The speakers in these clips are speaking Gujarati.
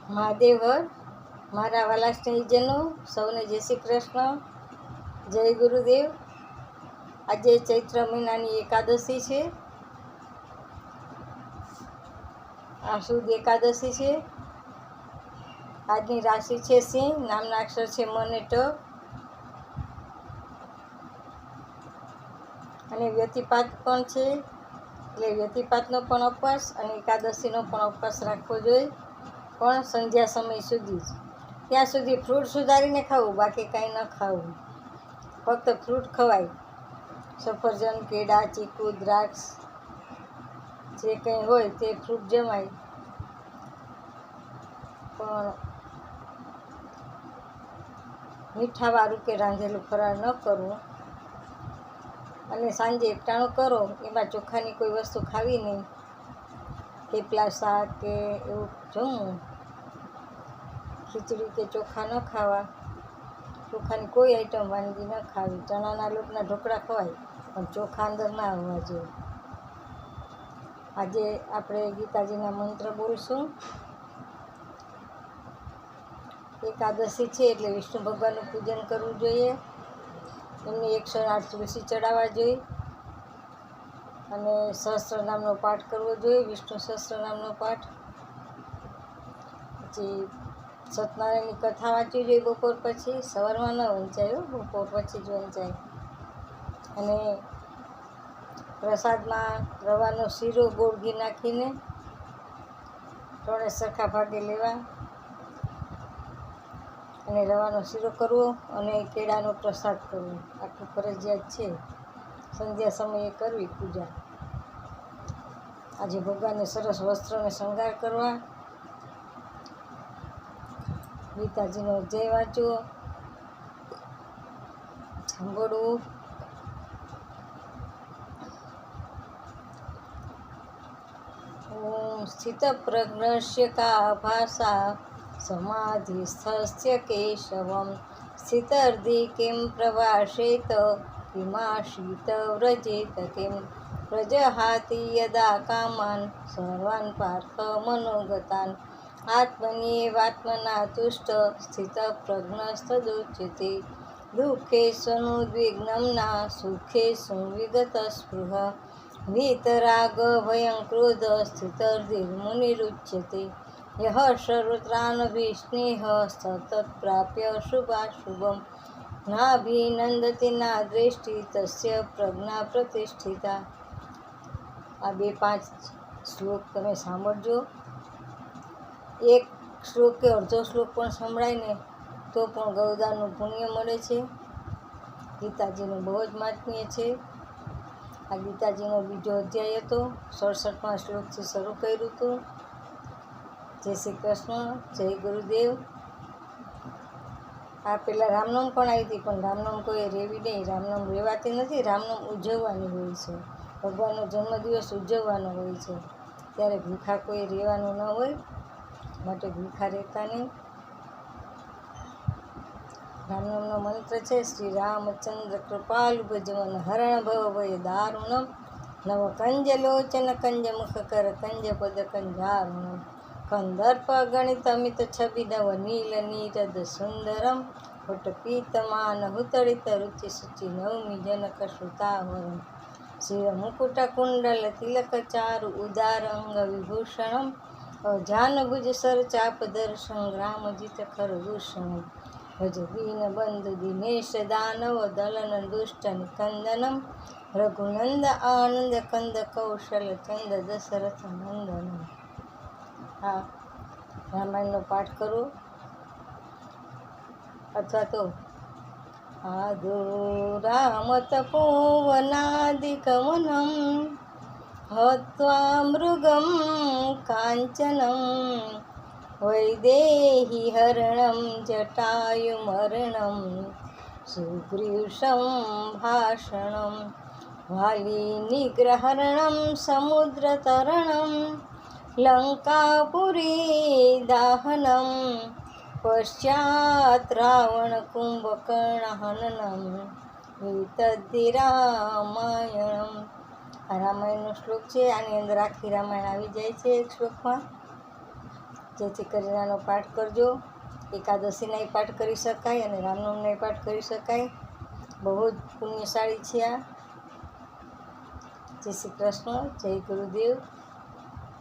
મહાદેવ હર મારા વાલા સ્નેહીજનો સૌને જય શ્રી કૃષ્ણ, જય ગુરુદેવ। આજે ચૈત્ર મહિનાની એકાદશી છે। આ શુદ્ધ એકાદશી છે। આજની રાશિ છે સિંહ, નામના અક્ષર છે મ અને ટ, અને વ્યતિપાત પણ છે, એટલે વ્યતિપાતનો પણ ઉપવાસ અને એકાદશીનો પણ ઉપવાસ રાખવો જોઈએ, પણ સંધ્યા સમય સુધી જ। ત્યાં સુધી ફ્રૂટ સુધારીને ખાવું, બાકી કાંઈ ન ખાવું, ફક્ત ફ્રૂટ ખવાય। સફરજન, કેળા, ચીકુ, દ્રાક્ષ જે કંઈ હોય તે ફ્રૂટ જમાય, પણ મીઠાવાળું કે રાંધેલું ફરાળ ન કરવું। અને સાંજે એકટાણું કરો, એમાં ચોખાની કોઈ વસ્તુ ખાવી નહીં, થેપલા, શાક કે એવું જમવું, ખીચડી કે ચોખા ન ખાવા, ચોખાની કોઈ આઈટમ વાનગી ન ખાવી। ચણાના લોટના ઢોકળા ખવાય, પણ ચોખા અંદર ના આવવા જોઈએ। આજે આપણે ગીતાજીના મંત્ર બોલશું। એકાદશી છે એટલે વિષ્ણુ ભગવાનનું પૂજન કરવું જોઈએ, એમને 108 તુલસી ચડાવવા જોઈએ, અને સહસ્ત્રનામનો પાઠ કરવો જોઈએ, વિષ્ણુ સહસ્ત્રનામનો પાઠ। પછી સત્યનારાયણની કથા વાંચવી જોઈએ બપોર પછી, સવારમાં ન વંચાય, બપોર પછી જ વંચાય। અને પ્રસાદમાં રવાનો શીરો ગોળ ઘી નાખીને ત્રણે સરખા ભાગે લેવા, અને રવાનો શીરો કરવો, અને કેળાનો પ્રસાદ કરવો, આટલું ફરજિયાત છે। સંધ્યા સમયે કરવી પૂજા। આજે ભગવાનને સરસ વસ્ત્રને શણગાર કરવા, ગીતાજીનો જય વાંચવો, સાંભળવું। ઓમ સ્થિતપ્રજ્ઞસ્ય કા ભાષા સમાધિસ્થસ્ય કેશવમ સ્થિતર્ધિ કિમ પ્રભાષેત કિમાશીત વ્રજેત કિમ પ્રજહાતિ યદા કામાન સર્વાન પાર્થ મનોગતાન આત્મન્યેવાત્મના તુષ્ટ સ્થિતપ્રજ્ઞસ્તદુચ્યતે દુઃખેષુન્વિઘ્નં ના સુખેષુ વિગતસ્પૃહ વીતરાગ ભયં ક્રોધ સ્થિતર્ધિર્મુનિરુચ્યતે યઃ સર્વત્રાનભિસ્નેહ સતતપ્રાપ્ય શુભાશુભમ નાભિનંદતિ ના દ્વેષ્ટિ તસ્ય પ્રજ્ઞા પ્રતિષ્ઠિતા। આ 2-5 શ્લોક તમે સાંભળજો। એક શ્લોક કે અડધો શ્લોક પણ સંભળાય ને તો પણ ગૌદાનનું પુણ્ય મળે છે। ગીતાજીનું બહુ જ મહાત્મ્ય છે। આ ગીતાજીનો બીજો અધ્યાય હતો, 67મા શ્લોકથી શરૂ કર્યું હતું। જય શ્રી કૃષ્ણ, જય ગુરુદેવ। આ પહેલાં રામનવમી પણ આવી હતી, પણ રામનવમી કોઈ રહેવી નહીં, રામનવમી રહેવાતી નથી, રામનવમી ઉજવવાની હોય છે, ભગવાનનો જન્મદિવસ ઉજવવાનો હોય છે, ત્યારે ભૂખા કોઈ રહેવાનું ન હોય, માટે ભૂખા રહેતા નહીં। રામનવમીનો મંત્ર છે શ્રી રામચંદ્ર કૃપાલુ ભજવન હરણ ભવ ભય દારુણમ નવ કંજ લોચન કંજ મુખ કર કંજ પદ કંજારુણમ કંદર્પ ગણિત અમિત છબી નવ નીલ નીરદ સુંદરમ વટ પીતમાન હુતળિત રુચિ શુચિ નવમી જનક સુતાવરમ શિર મુકુટ કુંડલ તિલક ચારુ ઉદાર અંગ વિભૂષણમ જાનભુજ સર ચાપધર સંગ્રામજિત ખરદૂષણમ ભજ દીન બંધુ દિનેશ દાનવ દલન દુષ્ટ નિકંદનમ રઘુનંદ આનંદ કંદ કૌશલ ચંદ દશરથ નંદનમ। હા, રામાયણનો પાઠ કરો, અથવા તો આદો રામ તપોવનાદિકવનમ હત્વા મૃગમ કાંચનમ વૈદેહી હરણમ જટાયુમર્ણમ સુગ્રીવસંભાષણમ વાલી નિગ્રહર્ણમ સમુદ્રતરણમ લંકાપુરી દાહનમ પશ્ચાત રાવણ કુંભકર્ણહનનમ એતદ્ધિ રામાયણમ। આ રામાયણનો શ્લોક છે, આની અંદર આખી રામાયણ આવી જાય છે એક શ્લોકમાં। જેથી કરીને આનો પાઠ કરજો. એકાદશીનાય પાઠ કરી શકાય અને રામનવમીનાય પાઠ કરી શકાય. બહુ જ પુણ્યશાળી છે આ. જય શ્રી કૃષ્ણ, જય ગુરુદેવ.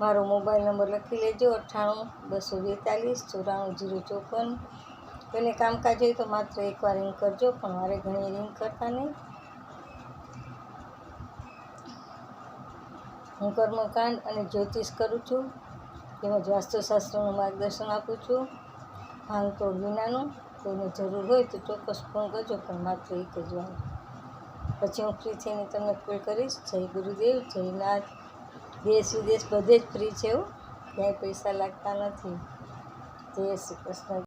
મારો મોબાઈલ નંબર લખી લેજો 98-242-94-054. કોઈને કામકાજ હોય તો માત્ર એકવાર રિંગ કરજો, પણ મારે ઘણી રિંગ કરતા નહીં. હું કર્મકાંડ અને જ્યોતિષ કરું છું, તેમજ વાસ્તુશાસ્ત્રનું માર્ગદર્શન આપું છું, ભાંગતોડ વિનાનું. કોઈને જરૂર હોય તો ચોક્કસ ફોન કરજો, પણ માત્ર એક જ વાર. પછી હું ફ્રી થઈને તમને કોલ કરીશ. જય ગુરુદેવ, જય નાથ. દેશ વિદેશ બધે જ ફ્રી છે એવું, ક્યાંય પૈસા લાગતા નથી. જય શ્રી કૃષ્ણ.